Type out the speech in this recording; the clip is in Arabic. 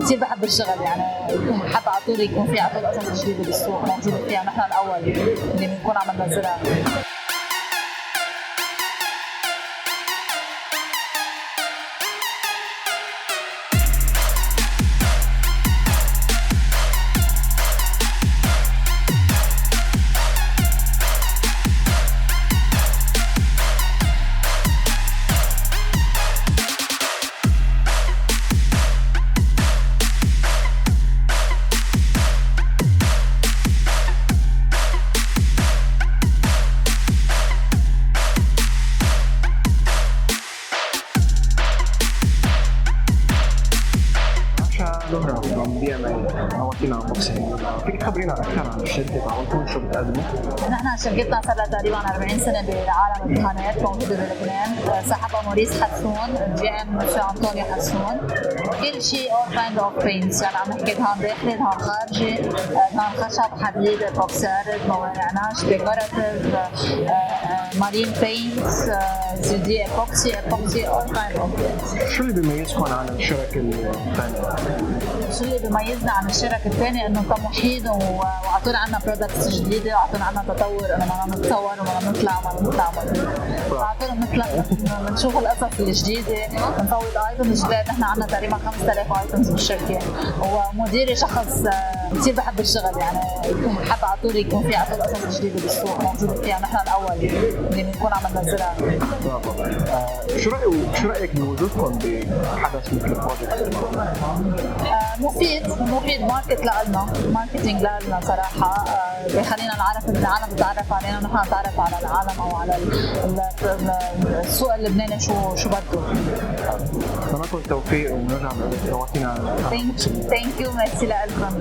كثير بحب الشغل يعني بحب على طول يكون في على طول قصص جديده بالسوق موجوده فيها، نحن الاول اللي بنكون عم ننزلها. لورا من BMA هواتينا بوكسينج، فيك تخبرينا أكثر عن الشركة تاعكم شو بتقدموا؟ نحن شركتنا صار لها تقريبا 40 سنه بعالم الدهانات موجوده بلبنان، صاحبها موريس حسون، GM مسيو أنطونيو حسون. كل شيء all kind of paints، يعني عم نحكي دهان داخلي، دهان خارجي، دهان خشب، حديد، بوكسارد، موانع نعش، ديكوراتيف، مارين بينتس، زيدي ايبوكسي all kind of paints. شو اللي بيميزكم عن الشركة الثانية؟ شو اللي بيميزنا عن الشركة الثانية؟ انه طموحين وعطونا عنا برودكتس جديدة، وعطونا عنا تطور، انه ما نتصور وما نطلع عطونا نطلع بنشوف القصص الجديدة، بنفوض ايتمز جداد. نحن عنا تقريبا 5000 ايتمز بالشركة، ومديري شخص كثير بحب الشغل يعني بحب على طول يكون في على طول قصص جديدة بالسوق موجودة فيها، نحن الاول اللي بنكون عم ننزلها. شو رأيك بوجودكم بحدث مثل البروجكت؟ مفيد ماركت لنا، ماركتينج لنا صراحة، بخلينا نعرف العالم تتعرف علينا، نحن نتعرف على العالم او على السوق اللبناني شو بده. نتمنى التوفيق ونرجع نواتينا. ثانك يو، ميرسي لكم.